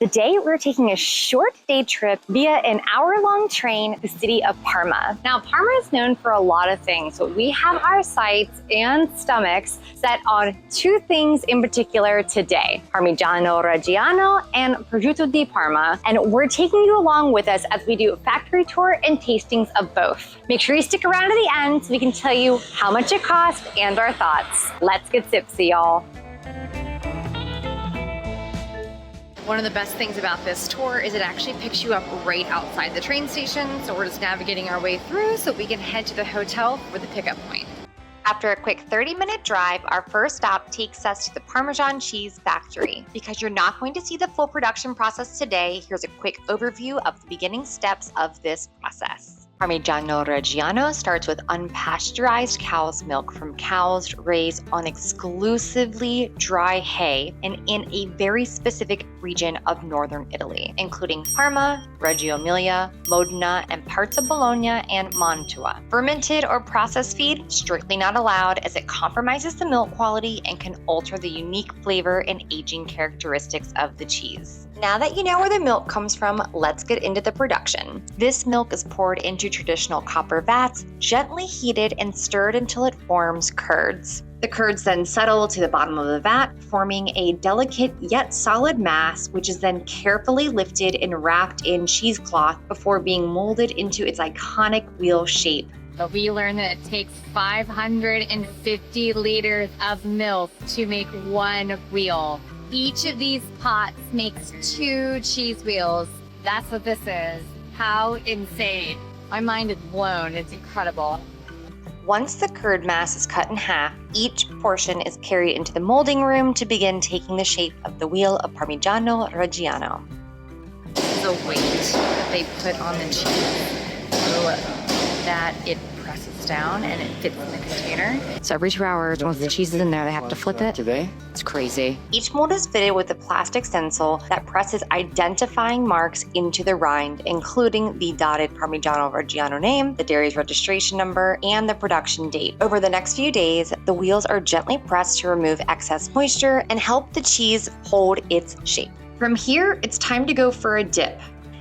Today, we're taking a short day trip via an hour-long train to the city of Parma. Now, Parma is known for a lot of things, but we have our sights and stomachs set on two things in particular today: Parmigiano Reggiano and Prosciutto di Parma. And we're taking you along with us as we do a factory tour and tastings of both. Make sure you stick around to the end so we can tell you how much it cost and our thoughts. Let's get tipsy, y'all. One of the best things about this tour is it actually picks you up right outside the train station. So we're just navigating our way through so we can head to the hotel for the pickup point. After a quick 30-minute drive, our first stop takes us to the Parmesan cheese factory. Because you're not going to see the full production process today, here's a quick overview of the beginning steps of this process. Parmigiano Reggiano starts with unpasteurized cow's milk from cows raised on exclusively dry hay and in a very specific region of northern Italy, including Parma, Reggio Emilia, Modena, and parts of Bologna and Mantua. Fermented or processed feed, strictly not allowed as it compromises the milk quality and can alter the unique flavor and aging characteristics of the cheese. Now that you know where the milk comes from, let's get into the production. This milk is poured into traditional copper vats, gently heated and stirred until it forms curds. The curds then settle to the bottom of the vat, forming a delicate yet solid mass, which is then carefully lifted and wrapped in cheesecloth before being molded into its iconic wheel shape. But we learned that it takes 550 liters of milk to make one wheel. Each of these pots makes 2 cheese wheels. That's what this is. How insane. My mind is blown. It's incredible. Once the curd mass is cut in half, each portion is carried into the molding room to begin taking the shape of the wheel of Parmigiano Reggiano. The weight that they put on the cheese so that it presses down and it fits in the container. So every 2 hours, once the cheese is in there, they have to flip it. Today? It's crazy. Each mold is fitted with a plastic stencil that presses identifying marks into the rind, including the dotted Parmigiano Reggiano name, the dairy's registration number, and the production date. Over the next few days, the wheels are gently pressed to remove excess moisture and help the cheese hold its shape. From here, it's time to go for a dip.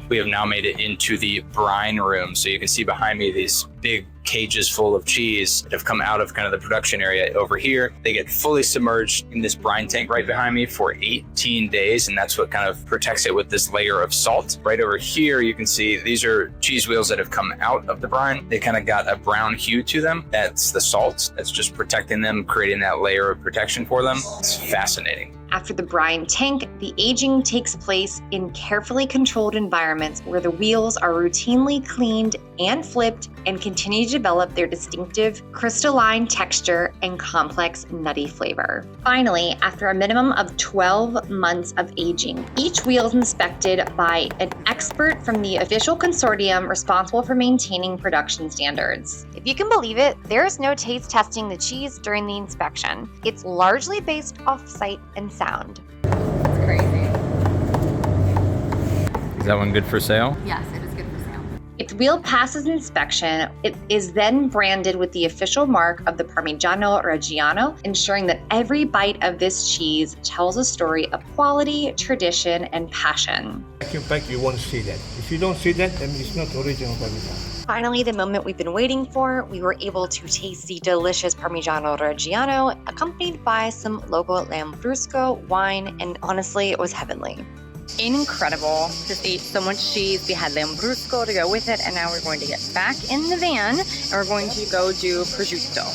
We have now made it into the brine room. So you can see behind me these big cages full of cheese that have come out of kind of the production area over here. They get fully submerged in this brine tank right behind me for 18 days. And that's what kind of protects it with this layer of salt. Right over here, you can see these are cheese wheels that have come out of the brine. They kind of got a brown hue to them. That's the salt. That's just protecting them, creating that layer of protection for them. It's fascinating. After the brine tank, the aging takes place in carefully controlled environments where the wheels are routinely cleaned and flipped and continue to develop their distinctive crystalline texture and complex nutty flavor. Finally, after a minimum of 12 months of aging, each wheel is inspected by an expert from the official consortium responsible for maintaining production standards. If you can believe it, there is no taste testing the cheese during the inspection. It's largely based off sight and sound. It's crazy. Is that one good for sale? Yes, it is good for sale. If the wheel passes inspection, it is then branded with the official mark of the Parmigiano Reggiano, ensuring that every bite of this cheese tells a story of quality, tradition, and passion. In fact, you won't see that. If you don't see that, then it's not original Parmesan. Finally, the moment we've been waiting for, we were able to taste the delicious Parmigiano Reggiano, accompanied by some local Lambrusco wine, and honestly, it was heavenly. Incredible. Just ate so much cheese. We had Lambrusco to go with it, and now we're going to get back in the van, and we're going to go do prosciutto.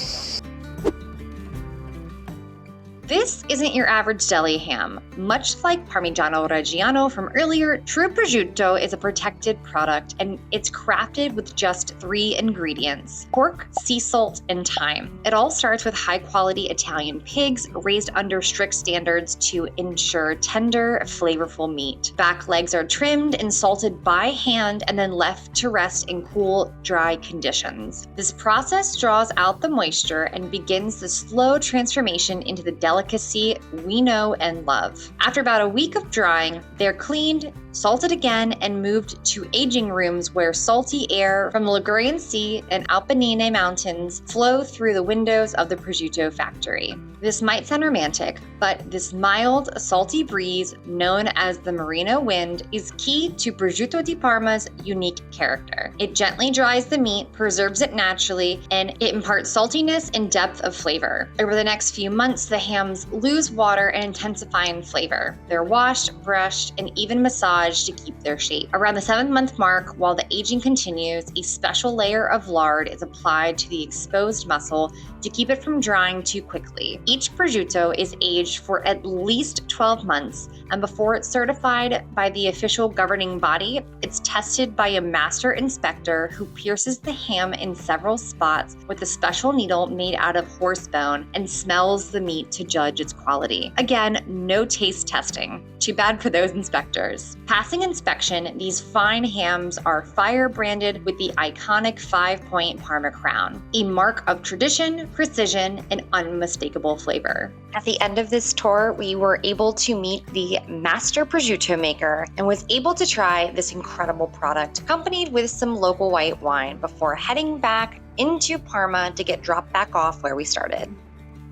This isn't your average deli ham. Much like Parmigiano Reggiano from earlier, true prosciutto is a protected product and it's crafted with just 3 ingredients: pork, sea salt, and thyme. It all starts with high-quality Italian pigs raised under strict standards to ensure tender, flavorful meat. Back legs are trimmed and salted by hand and then left to rest in cool, dry conditions. This process draws out the moisture and begins the slow transformation into the delicacy we know and love. After about a week of drying, they're cleaned, salted again, and moved to aging rooms where salty air from the Ligurian Sea and Apennine Mountains flow through the windows of the prosciutto factory. This might sound romantic, but this mild, salty breeze known as the merino wind is key to Prosciutto di Parma's unique character. It gently dries the meat, preserves it naturally, and it imparts saltiness and depth of flavor. Over the next few months, the hams lose water and intensify in flavor. They're washed, brushed, and even massaged to keep their shape. Around the 7-month mark, while the aging continues, a special layer of lard is applied to the exposed muscle to keep it from drying too quickly. Each prosciutto is aged for at least 12 months, and before it's certified by the official governing body, it's tested by a master inspector who pierces the ham in several spots with a special needle made out of horse bone and smells the meat to judge its quality. Again, no taste testing. Too bad for those inspectors. Passing inspection, these fine hams are fire branded with the iconic 5-point Parma crown, a mark of tradition, precision, and unmistakable flavor. At the end of this tour, we were able to meet the master prosciutto maker and was able to try this incredible product, accompanied with some local white wine before heading back into Parma to get dropped back off where we started.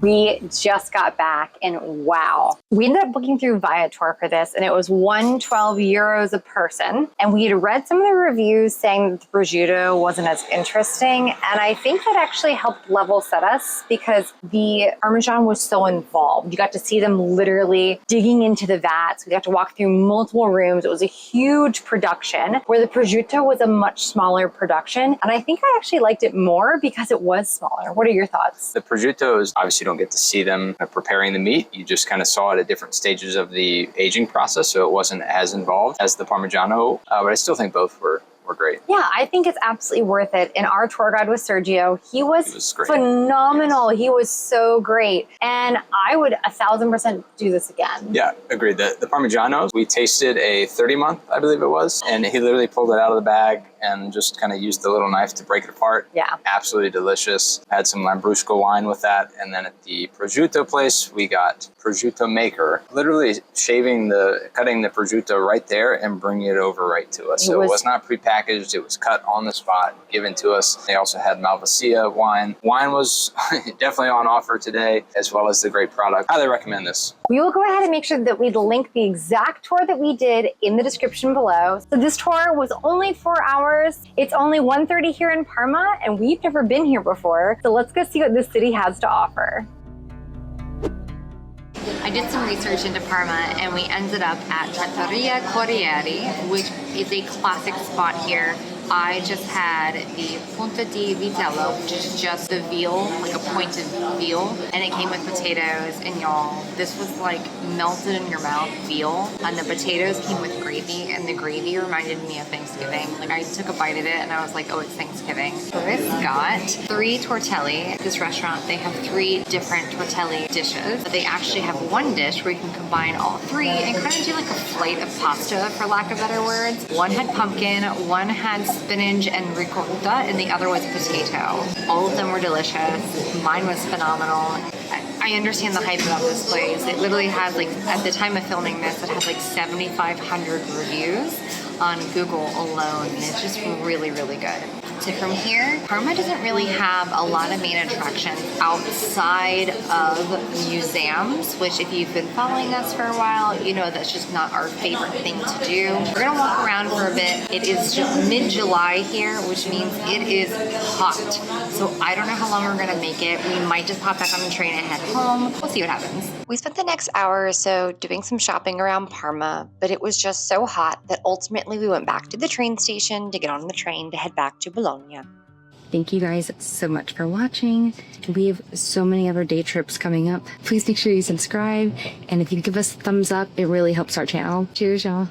We just got back and wow. We ended up booking through Viator for this and it was €112 a person. And we had read some of the reviews saying that the prosciutto wasn't as interesting. And I think that actually helped level set us because the Parmesan was so involved. You got to see them literally digging into the vats. We got to walk through multiple rooms. It was a huge production where the prosciutto was a much smaller production. And I think I actually liked it more because it was smaller. What are your thoughts? The prosciutto is obviously don't get to see them preparing the meat. You just kind of saw it at different stages of the aging process, so it wasn't as involved as the Parmigiano, but I still think both were great. Yeah, I think it's absolutely worth it. And our tour guide was Sergio. He was phenomenal. He was so great. And I would 1,000% do this again. Yeah, agreed. The Parmigiano, we tasted a 30-month, I believe it was, and he literally pulled it out of the bag and just kind of used the little knife to break it apart. Yeah. Absolutely delicious. Had some Lambrusco wine with that. And then at the prosciutto place, we got prosciutto maker, literally cutting the prosciutto right there and bringing it over right to us. So it was not prepackaged. It was cut on the spot, given to us. They also had Malvasia wine. Wine was definitely on offer today, as well as the great product. Highly recommend this. We will go ahead and make sure that we link the exact tour that we did in the description below. So this tour was only 4 hours. It's only 1:30 here in Parma, and we've never been here before. So let's go see what this city has to offer. I did some research into Parma and we ended up at Trattoria Corriere, which is a classic spot here. I just had the punta di vitello, which is just the veal, like a pointed veal, and it came with potatoes, and y'all, this was like melted in your mouth veal, and the potatoes came with gravy, and the gravy reminded me of Thanksgiving. Like I took a bite of it and I was like, oh, it's Thanksgiving. So this got 3 tortelli. At this restaurant, they have 3 different tortelli dishes, but they actually have one dish where you can combine all 3 and kind of do like a flight of pasta, for lack of better words. One had pumpkin, one had spinach and ricotta, and the other was potato. All of them were delicious. Mine was phenomenal. I understand the hype about this place. It literally has, like, at the time of filming this, it has like 7,500 reviews on Google alone, and it's just really, really good. So from here, Parma doesn't really have a lot of main attractions outside of museums, which if you've been following us for a while, you know that's just not our favorite thing to do. We're gonna walk around for a bit. It is just mid-July here, which means it is hot. So I don't know how long we're gonna make it. We might just hop back on the train and head home. We'll see what happens. We spent the next hour or so doing some shopping around Parma, but it was just so hot that ultimately we went back to the train station to get on the train to head back to Bologna. Thank you guys so much for watching. We have so many other day trips coming up. Please make sure you subscribe, and if you give us a thumbs up, it really helps our channel. Cheers, y'all.